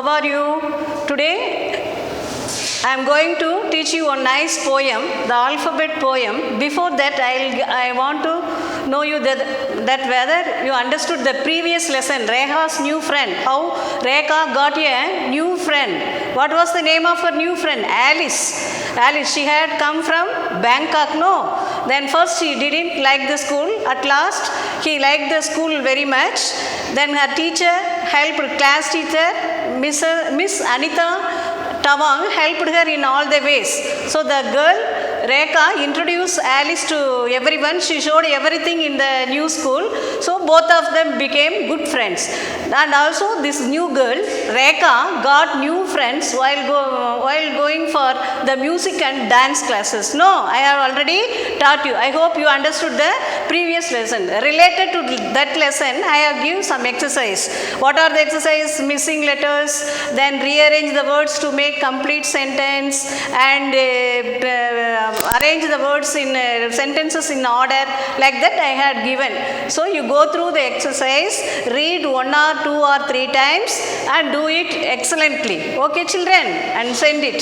how are you? Today I am going to teach you a nice poem, the alphabet poem. Before that, I want to know you that whether you understood the previous lesson, Rekha's new friend, how Rekha got a new friend. What was the name of her new friend? Alice. Alice, she had come from Bangkok, no? Then first she didn't like the school. At last, he liked the school very much. Then her teacher helped, class teacher, Miss Anita Tawang helped her in all the ways. So the girl Rekha introduced Alice to everyone. She showed everything in the new school. So both of them became good friends. And also this new girl Rekha got new friends while going for the music and dance classes. No, I have already taught you. I hope you understood the previous lesson. Related to that lesson, I have given some exercise. What are the exercises? Missing letters, then rearrange the words to make complete sentence, and arrange the words in sentences in order. Like that I had given. So you go through the exercise, read 1 or 2 or 3 times and do it excellently. Okay children, and send it.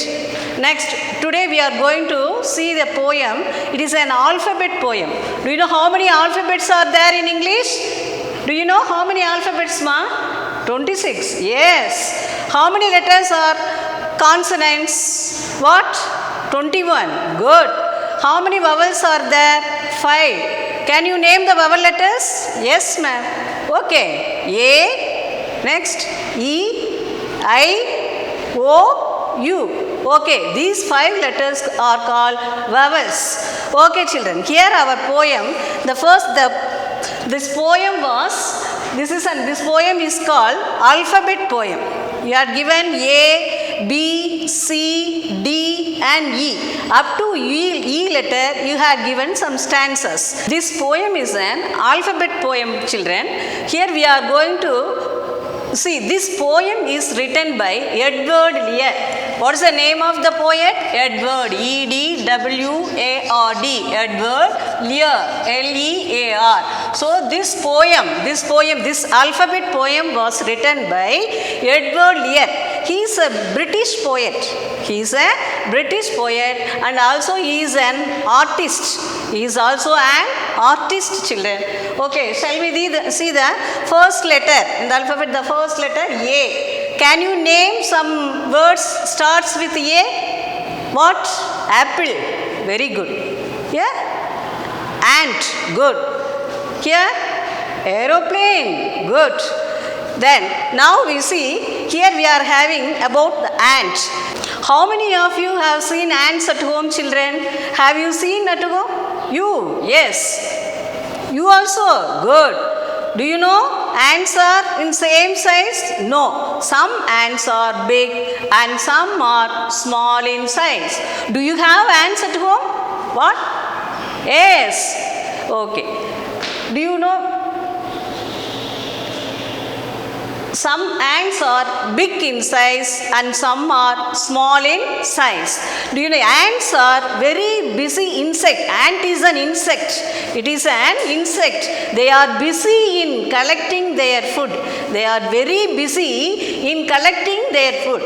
Next, today we are going to see the poem. It is an alphabet poem. Do you know how many alphabets are there in English? Do you know how many alphabets, ma? 26. Yes. How many letters are consonants? What? 21. Good. How many vowels are there? 5. Can you name the vowel letters? Yes, ma'am. Okay. A. Next. E. I. O. U. Okay. These 5 letters are called vowels. Okay, children. Here our poem. This poem is called alphabet poem. You are given A, B, C, D and E. Up to E letter you have given some stanzas. This poem is an alphabet poem, children. Here we are going to see, this poem is written by Edward Lear. What is the name of the poet? Edward, E-D-W-A-R-D, Edward Lear, L-E-A-R. So this alphabet poem was written by Edward Lear. He is a British poet. And also he is an artist. He is also an artist, children. Okay, shall we see the first letter in the alphabet? The first letter A. Can you name some words starts with A? What? Apple. Very good. Yeah. Ant. Good. Here. Aeroplane. Good. Then now we see, here we are having about the ant. How many of you have seen ants at home, children? Have you seen at home? You? Yes. You also? Good. Do you know ants are in same size? No. Some ants are big and some are small in size. Do you have ants at home? What? Yes. Okay. Do you know some ants are big in size and some are small in size? Do you know ants are very busy insect? Ant is an insect. It is an insect. They are busy in collecting their food. They are very busy in collecting their food.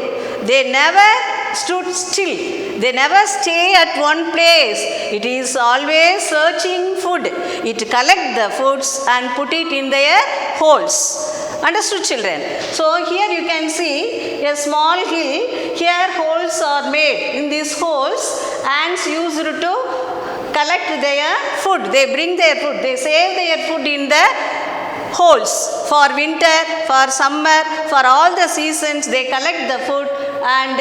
They never stood still. They never stay at one place. It is always searching food. It collects the foods and put it in their holes. Understood, children? So here you can see a small hill. Here holes are made. In these holes, ants used to collect their food. They bring their food. They save their food in the holes. For winter, for summer, for all the seasons, they collect the food and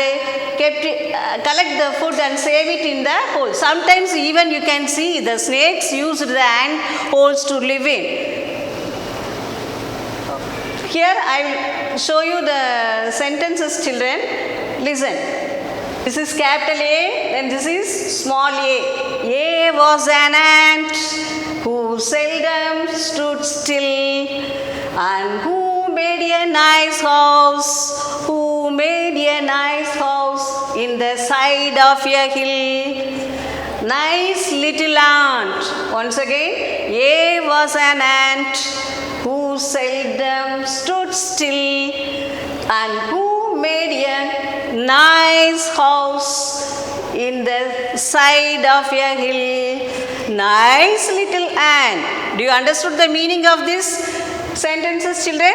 collect the food and save it in the holes. Sometimes even you can see the snakes use the ant holes to live in. Here I will show you the sentences, children. Listen. This is capital A, then this is small a. A was an ant who seldom stood still and who made a nice house, in the side of a hill. Nice little ant. Once again, A was an ant who seldom stood still and who a nice house in the side of a hill. Nice little ant. Do you understood the meaning of this sentences, children?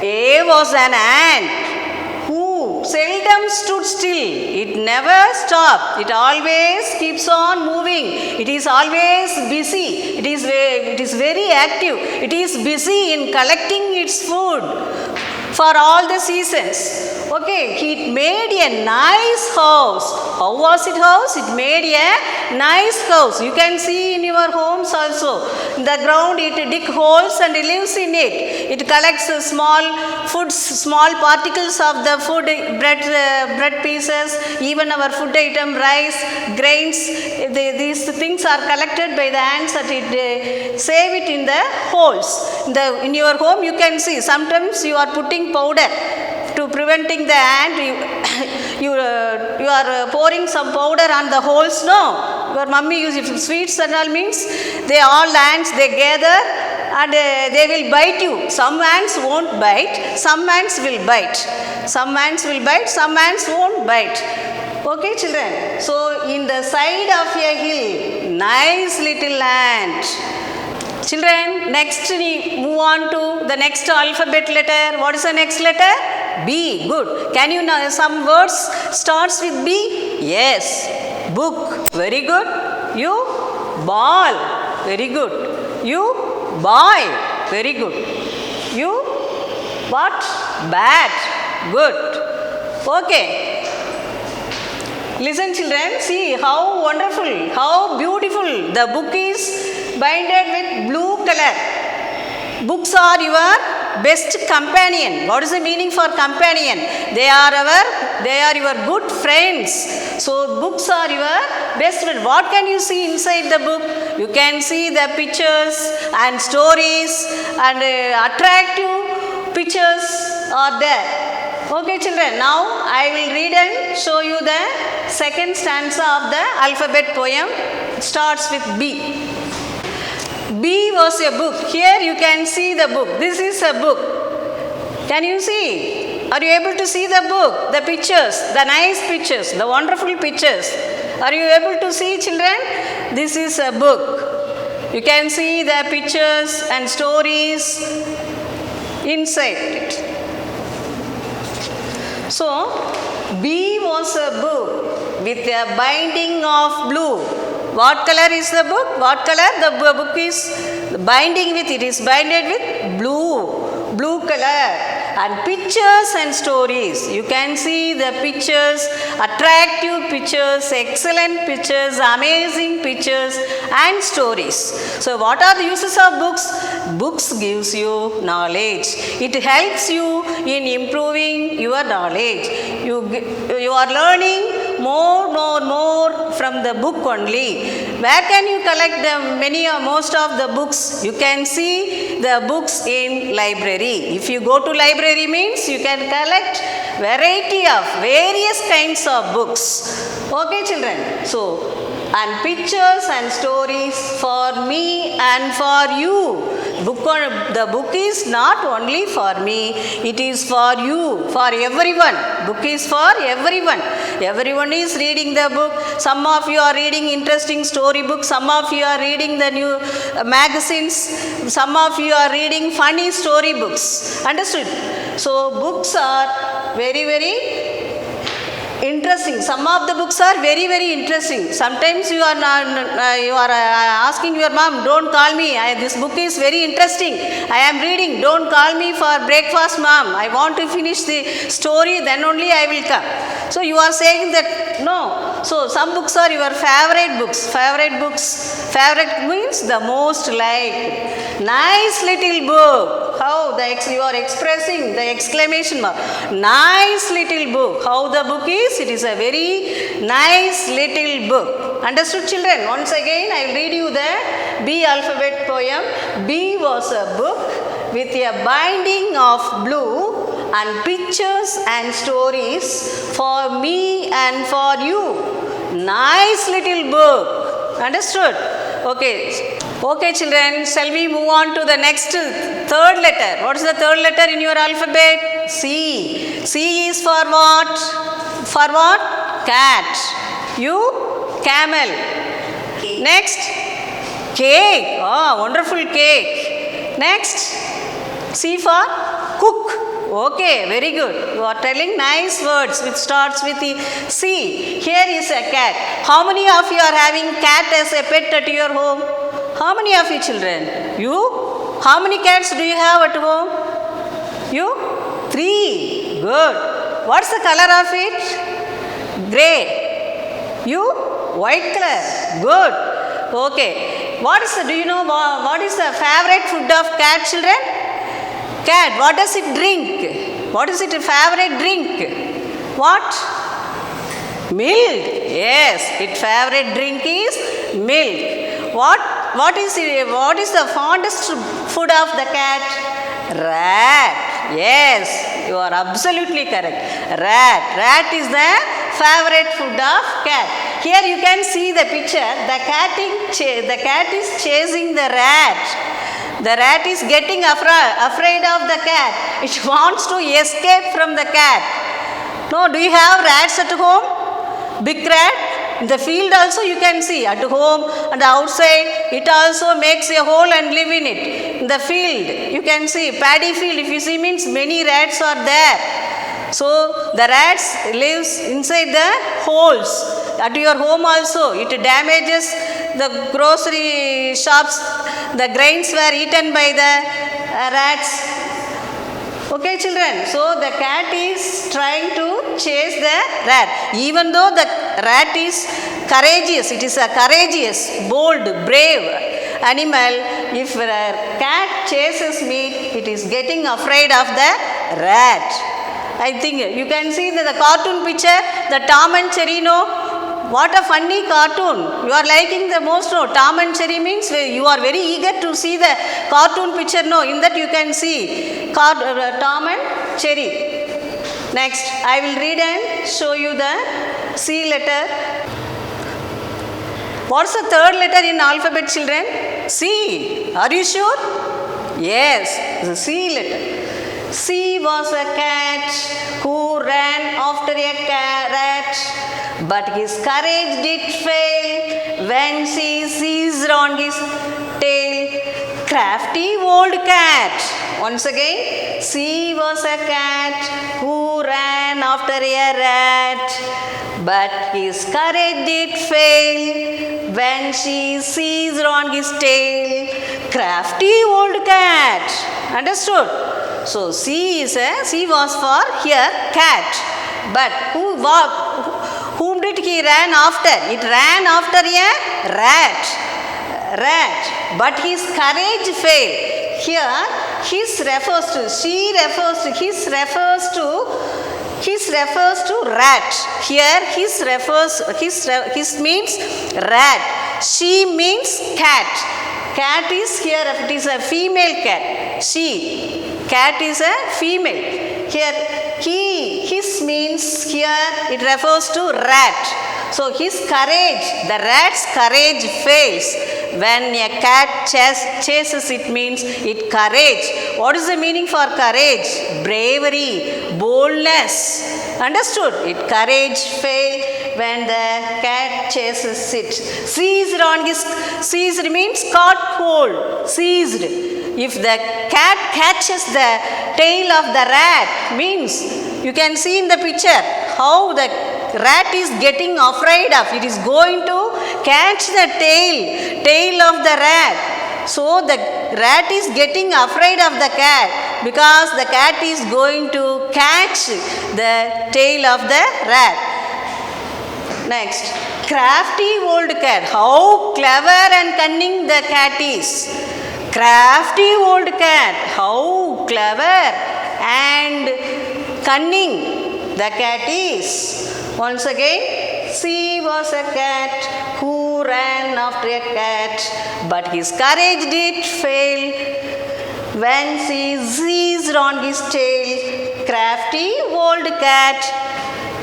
A was an ant who seldom stood still. It never stopped. It always keeps on moving. It is always busy. It is very active. It is busy in collecting its food for all the seasons. Okay, he made a nice house. How was it house? It made a nice house. You can see in your homes also. In the ground it dig holes and lives in it. It collects small foods, small particles of the food, bread pieces, even our food item, rice, grains. These things are collected by the ants and it save it in the holes. In your home you can see sometimes you are putting powder to preventing the ant. You are pouring some powder on the holes. No, your mummy uses sweets and all means they all ants they gather and they will bite you. Some ants won't bite, some ants will bite. Some ants will bite, some ants won't bite. Okay, children. So in the side of a hill, nice little ant. Children, next we move on to the next alphabet letter. What is the next letter? B. Good. Can you know some words starts with B? Yes. Book. Very good. You ball. Very good. You boy. Very good. You what? Bat. Good. Okay. Listen, children. See how wonderful, how beautiful the book is. Binded with blue color. Books are your best companion. What is the meaning for companion? They are your good friends. So books are your best friend. What can you see inside the book? You can see the pictures and stories and attractive pictures are there. Okay, children. Now I will read and show you the second stanza of the alphabet poem. It starts with B. B was a book. Here you can see the book. This is a book. Can you see? Are you able to see the book? The pictures, the nice pictures, the wonderful pictures. Are you able to see, children? This is a book. You can see the pictures and stories inside it. So, B was a book with a binding of blue. What color is the book? What color? The book is binding with, it is binded with blue color. And pictures and stories. You can see the pictures, attractive pictures, excellent pictures, amazing pictures and stories. So what are the uses of books? Books gives you knowledge. It helps you in improving your knowledge. You are learning more from the book only. Where can you collect the many or most of the books? You can see the books in library. If you go to library means you can collect various kinds of books. Okay, children. So, and pictures and stories for me and for you. The book is not only for me, it is for you, for everyone. Book is for everyone. Everyone is reading the book. Some of you are reading interesting story books. Some of you are reading the new magazines. Some of you are reading funny story books. Understood? So books are very interesting. Some of the books are very interesting. Sometimes you are asking your mom, don't call me, this book is very interesting, I am reading, don't call me for breakfast mom, I want to finish the story, then only I will come. So you are saying that no. So some books are your favorite books. Favorite means the most liked. Nice little book. How you are expressing the exclamation mark. Nice little book. How the book is? It is a very nice little book. Understood, children? Once again I will read you the B alphabet poem. B was a book with a binding of blue and pictures and stories for me and for you. Nice little book. Understood? Okay. Okay, children. Shall we move on to the next third letter? What is the third letter in your alphabet? C. C is for what? For what? Cat. U, camel. Next, cake. Oh, wonderful cake. Next, C for cook. Okay, very good. You are telling nice words which starts with the C. Here is a cat. How many of you are having cat as a pet at your home? How many of you children? You? How many cats do you have at home? You? 3. Good. What's the color of it? Grey. You? White color. Good. Okay. Do you know what is the favorite food of cat, children? Cat. What does it drink? What is its favorite drink? What? Milk. Yes. Its favorite drink is milk. What is the fondest food of the cat? Rat. Yes, you are absolutely correct. Rat is the favorite food of cat. Here you can see the picture. The cat is chasing the rat. The rat is getting afraid of the cat. It wants to escape from the cat. No, do you have rats at home? Big rat? In the field also you can see. At home and outside it also makes a hole and live in it. In the field you can see paddy field. If you see means many rats are there. So the rats lives inside the holes. At your home also it damages the grocery shops. The grains were eaten by the rats. Okay, children. So the cat is trying to chase the rat. Even though the rat is courageous, it is a courageous, bold, brave animal. If a cat chases meat, it is getting afraid of the rat. I think you can see the cartoon picture, the Tom and Jerry. No? What a funny cartoon. You are liking the most. No? Tom and Jerry means you are very eager to see the cartoon picture. No, in that you can see Tom and Jerry. Next, I will read and show you the C letter. What's the third letter in alphabet, children? C. Are you sure? Yes, the C letter. C was a cat who ran after a rat, but his courage did fail when she seized on his tail. Crafty old cat. Once again, C was a cat who ran after a rat, but his courage did fail when she seized on his tail. Crafty old cat. Understood? So C was for here cat, but whom did he ran after? It ran after a rat, but his courage failed. Here his refers to rat. Here his means rat. She means cat. Cat is here, it is a female cat. Cat is a female. Here his means here it refers to rat. So his courage, the rat's courage fails. When a cat chases, it means it courage. What is the meaning for courage? Bravery, boldness. Understood? It courage fail when the cat chases it. Seized means caught hold. Seized. If the cat catches the tail of the rat, means you can see in the picture how the rat is getting afraid of. It is going to catch the tail of the rat. So the rat is getting afraid of the cat because the cat is going to catch the tail of the rat. Next, crafty old cat. How clever and cunning the cat is. Crafty old cat. How clever and cunning the cat is. Once again, C was a cat who ran after a cat, but his courage did fail when she seized on his tail. Crafty old cat.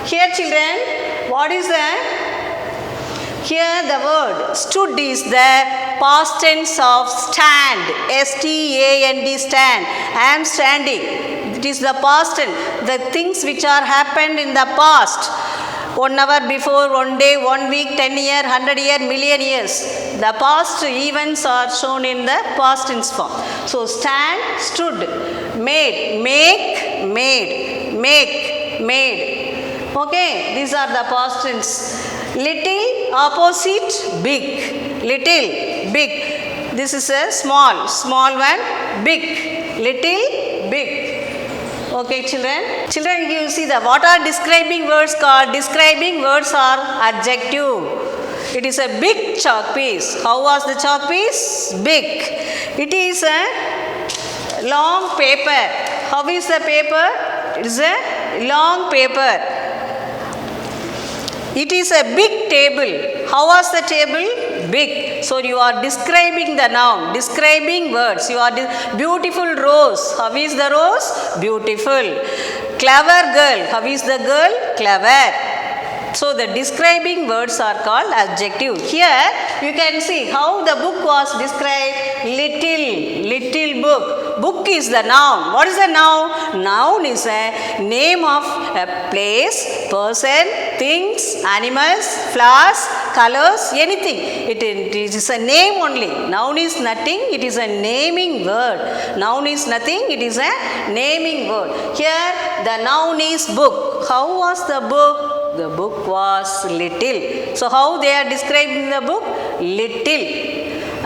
Here, children, what is that? Here the word stood is the past tense of stand. S-T-A-N-D, stand. I am standing. It is the past tense. The things which are happened in the past. 1 hour before, 1 day, 1 week, 10 year, 100 year, million years. The past events are shown in the past tense form. So stand, stood, made, make, made, make, made. Okay, these are the past tense. Little, opposite, big. Little, big. This is a small, small one, big. Little, big. Okay, children. Children, you see the what are describing words called? Describing words are adjective. It is a big chalk piece. How was the chalk piece? Big. It is a long paper. How is the paper? It is a long paper. It is a big table. How was the table? Big. So you are describing the noun, describing words. You are beautiful rose. How is the rose? Beautiful. Clever girl. How is the girl? Clever. So the describing words are called adjective. Here you can see how the book was described. Little book. Book is the noun. What is the noun? Noun is a name of a place, person, things, animals, flowers, colors, anything. It is a name only. Noun is nothing. It is a naming word. Noun is nothing. It is a naming word. Here the noun is book. How was the book? The book was little. So how they are described in the book? Little.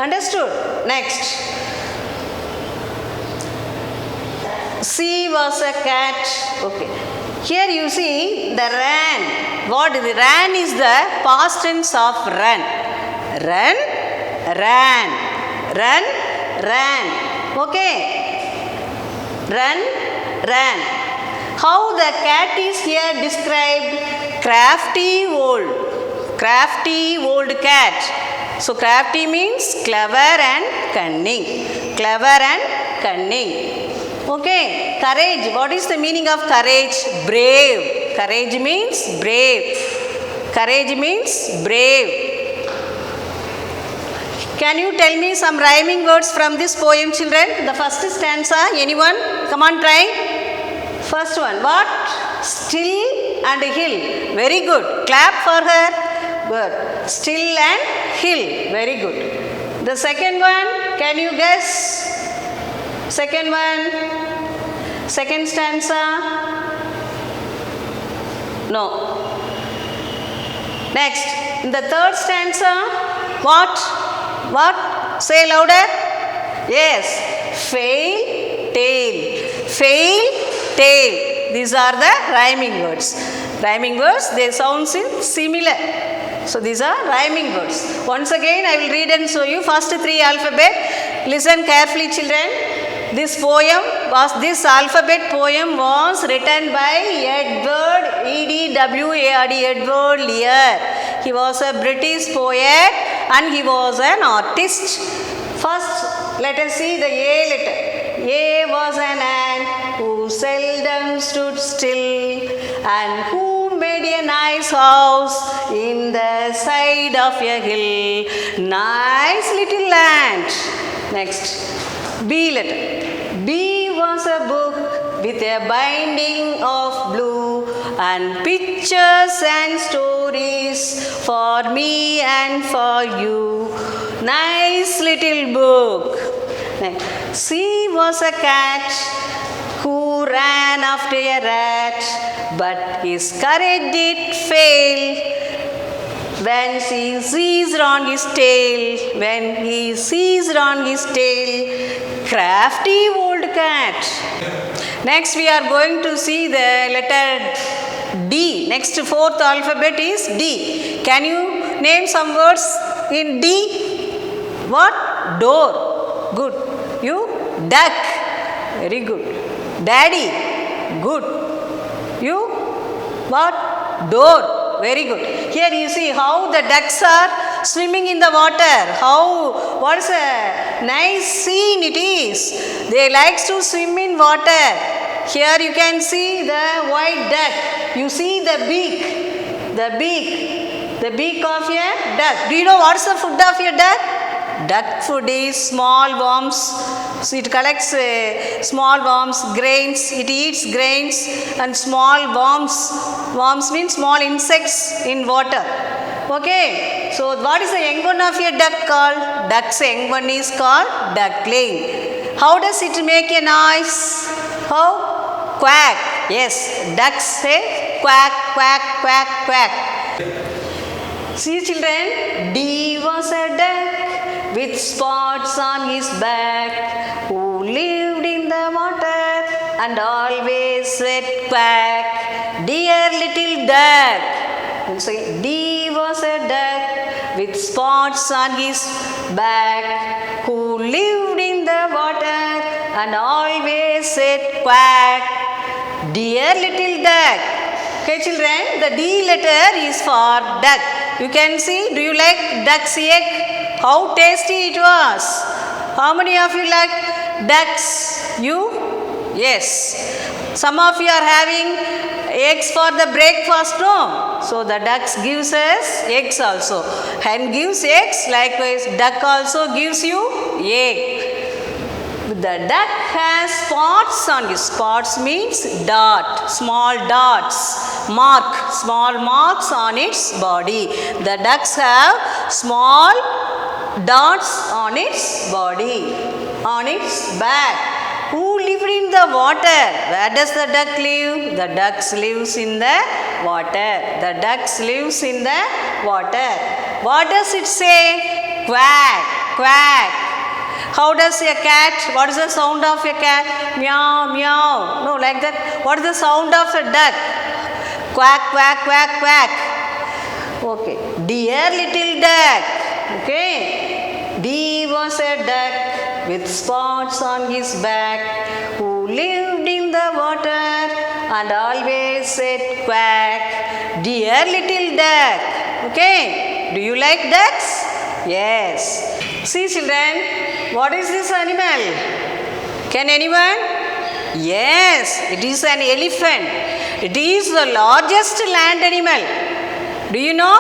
Understood? Next. C was a cat. Okay. Here you see the ran. What is ran is the past tense of run. Run, ran. Run, ran. Okay. Run, ran. How the cat is here described? Crafty old cat. So crafty means clever and cunning. Clever and cunning. Okay. Courage. What is the meaning of courage? Brave. Courage means brave. Courage means brave. Can you tell me some rhyming words from this poem, children? The first stanza. Anyone? Come on, try. First one. What? Still and hill. Very good. Clap for her. Good. Still and hill. Very good. The second one. Can you guess? Second one. Second stanza. No. Next. In the third stanza. What? What? Say louder. Yes. Fail, tail. Fail, tail. These are the rhyming words. Rhyming words, they sound similar. So these are rhyming words. Once again, I will read and show you first 3 alphabet. Listen carefully, children. This alphabet poem was written by Edward E.D.W.A.R.D. Edward Lear. He was a British poet and he was an artist. First, let us see the A letter. A was an ant who seldom stood still and who made a nice house in the side of a hill. Nice little ant. Next, B letter. B was a book with a binding of blue and pictures and stories for me and for you. Nice little book. Next. C was a cat who ran after a rat, but his courage did fail when he seized on his tail. When he seized on his tail, crafty old cat. Next we are going to see the letter D. Next fourth alphabet is D. Can you name some words in D? What? Door. Good. You? Duck. Very good. Daddy. Good. You? What? Door. Very good. Here you see how the ducks are swimming in the water. What is a nice scene it is. They like to swim in water. Here you can see the white duck. You see the beak. The beak of a duck. Do you know what is the food of a duck? Duck food is small worms. So it collects small worms, grains. It eats grains and small worms. Worms means small insects in water. Okay. So what is the young one of a duck called? Duck's young one is called duckling. How does it make a noise? How? Quack. Yes. Ducks say quack, quack, quack, quack. See children, D was a duck with spots on his back, who lived in the water and always said quack. Dear little duck. We'll say D was a duck with spots on his back, who lived in the water and always said quack. Dear little duck. Okay children, the D letter is for duck. You can see, do you like duck's egg? How tasty it was. How many of you like ducks? You? Yes. Some of you are having eggs for the breakfast, no? So the ducks gives us eggs also. Hen gives eggs, likewise duck also gives you egg. The duck has spots on his. Spots means dot, small dots, mark, small marks on its body. The ducks have small dots on its body, on its back. Who lived in the water? Where does the duck live? The ducks lives in the water. The ducks lives in the water. What does it say? Quack, quack. How does a cat, what is the sound of a cat? Meow, meow. No, like that. What is the sound of a duck? Quack, quack, quack, quack. Okay. Dear little duck. Okay. D was a duck with spots on his back, who lived in the water and always said quack. Dear little duck. Okay. Do you like ducks? Yes. See children, what is this animal? Can anyone? Yes, it is an elephant. It is the largest land animal. Do you know?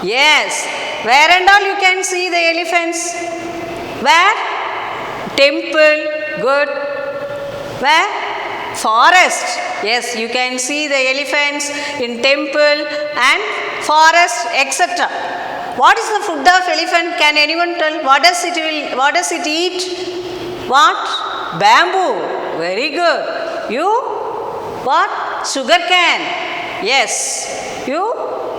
Yes. Where and all you can see the elephants? Where? Temple. Good. Where? Forest. Yes, you can see the elephants in temple and forest, etc. What is the food of elephant? Can anyone tell? What does it eat? What? Bamboo. Very good. You? What? Sugar cane. Yes. You?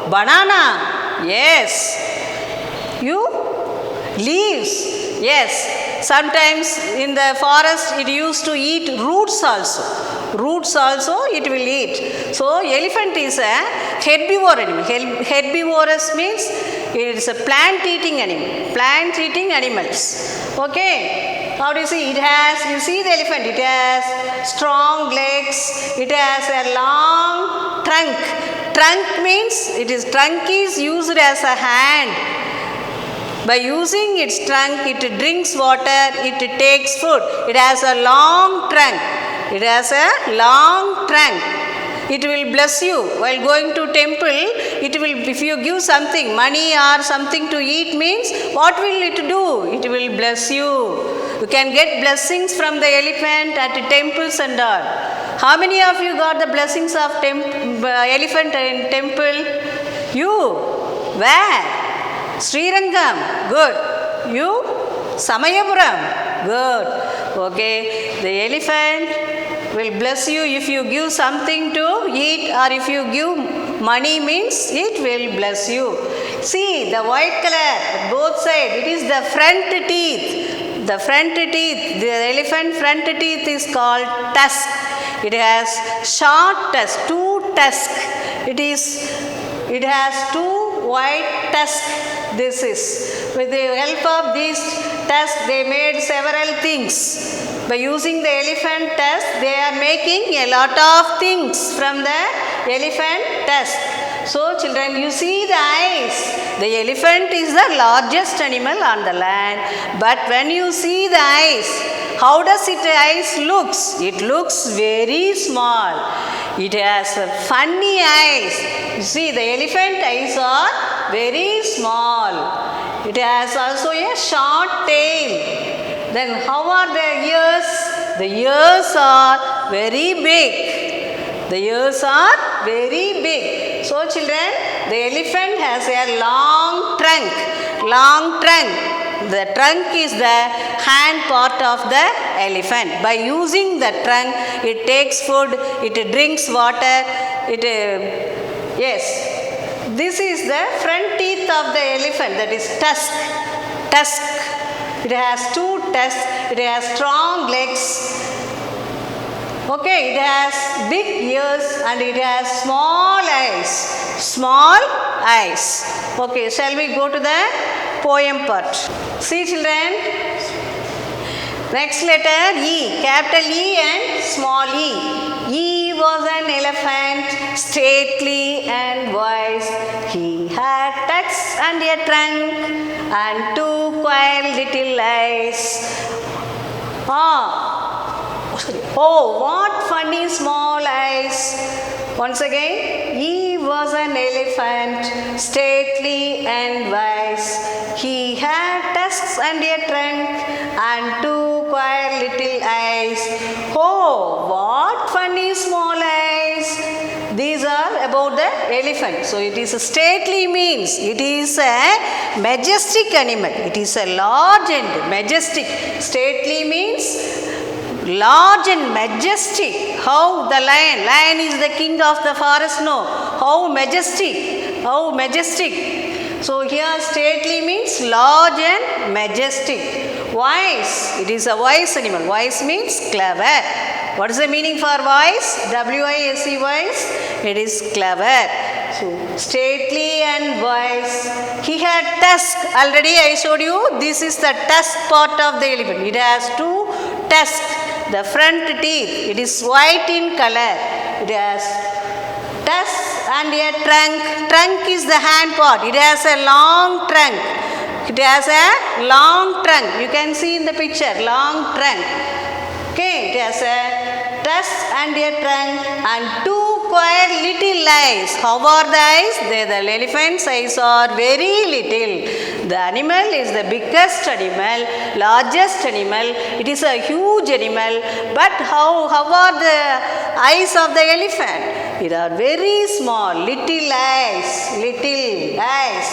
Banana. Yes. You? Leaves. Yes. Sometimes in the forest it used to eat roots also. Roots also it will eat. So elephant is a herbivore animal. Herbivorous means it is a plant eating animal. Plant eating animals. Okay. How do you see? It has, you see the elephant, it has strong legs. It has a long trunk. Trunk means trunk is used as a hand. By using its trunk, it drinks water, it takes food. It has a long trunk. It has a long trunk. It will bless you. While going to temple, it will, if you give something, money or something to eat means, what will it do? It will bless you. You can get blessings from the elephant at temples and all. How many of you got the blessings of elephant in temple? You? Where? Srirangam. Good. You? Samayapuram. Good. Okay. The elephant will bless you if you give something to eat, or if you give money means it will bless you. See the white color both sides. It is the front teeth. The front teeth. The elephant front teeth is called tusk. It has short tusk, two tusks. It has two white tusks. This is, with the help of these tusks, they made several things. By using the elephant tusk, they are making a lot of things from the elephant tusk. So children, you see the eyes. The elephant is the largest animal on the land. But when you see the eyes, how does its eyes looks? It looks very small. It has funny eyes. You see, the elephant eyes are very small. It has also a short tail. Then how are the ears? The ears are very big. The ears are very big. So children, the elephant has a long trunk. Long trunk. The trunk is the hand part of the elephant. By using the trunk, it takes food, it drinks water, yes. This is the front teeth of the elephant, that is tusk. Tusk. It has two tusks, it has strong legs. Okay, it has big ears and it has small eyes. Small eyes. Okay, shall we go to the poem part? See children, next letter E, capital E and small e. E was an elephant, stately and wise. He had tusks and a trunk and two quiet little eyes. Oh, what funny small eyes. Once again, he was an elephant, stately and wise. He had tusks and a trunk and two quiet little eyes. Oh, what funny small eyes. These are about the elephant. So it is a stately means it is a majestic animal. It is a large and majestic. Stately means large and majestic. How the lion? Lion is the king of the forest. No. How majestic? How majestic? So here stately means large and majestic. Wise. It is a wise animal. Wise means clever. What is the meaning for wise? W-I-S-E, wise. It is clever. So stately and wise. He had tusk. Already I showed you. This is the tusk part of the elephant. It has two tusks. The front teeth, it is white in color. It has tusks and a trunk. Trunk is the hand part. It has a long trunk. It has a long trunk. You can see in the picture, long trunk. Okay, it has a tusk and a trunk and two quiet little eyes. How are the eyes? The elephant's eyes are very little. The animal is the biggest animal, largest animal. It is a huge animal. But how are the eyes of the elephant? It are very small, little eyes, little eyes.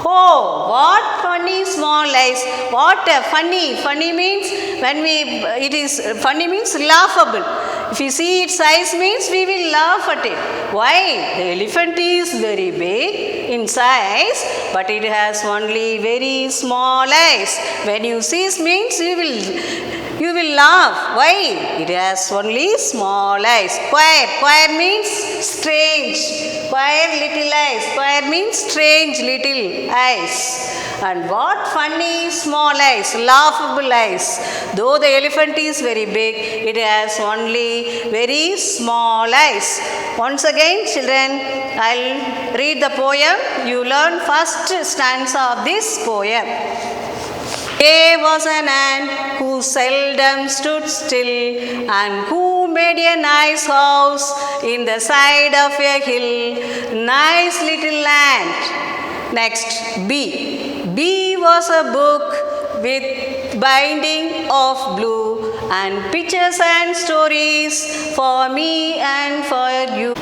Oh, what funny small eyes. What a funny. Funny means funny means laughable. If you see its eyes means we will laugh at it. Why? The elephant is very big in size, but it has only very small eyes. When you see it means you will laugh. Why? It has only small eyes. Quiet means strange. Quiet little eyes. Quiet means strange little eyes. And what funny small eyes, laughable eyes. Though the elephant is very big, it has only very small eyes. Once again, children, I'll read the poem. You learn first stanza of this poem. A was an ant who seldom stood still and who made a nice house in the side of a hill. Nice little ant. Next, B. B was a book with binding of blue and pictures and stories for me and for you.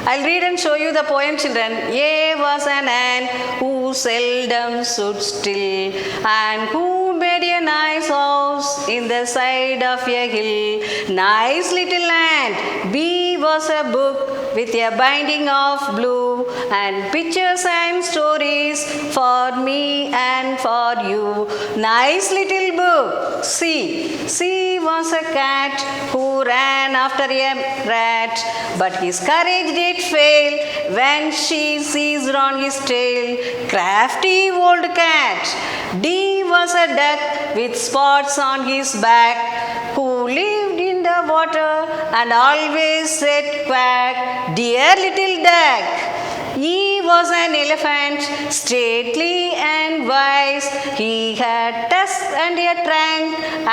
I'll read and show you the poem, children. A was an ant who seldom stood still and who made a nice house in the side of a hill. Nice little ant. B was a book with a binding of blue and pictures and stories for me and for you. Nice little book. C was a cat who ran after a rat, but his courage did fail when she seized on his tail. Crafty old cat. D was a duck with spots on his back who lived in the water and always said quack. Dear little duck. He was an elephant, stately and wise. He had tusks and a trunk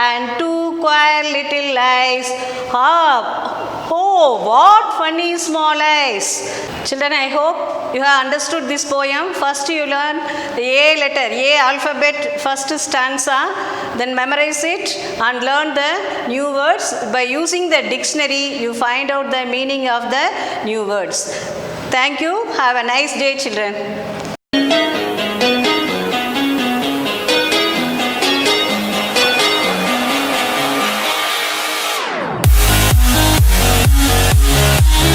and two queer little eyes. Oh, what funny small eyes. Children, I hope you have understood this poem. First you learn the A letter, A alphabet, first stanza, then memorize it and learn the new words. By using the dictionary, you find out the meaning of the new words. Thank you. Have a nice day, children.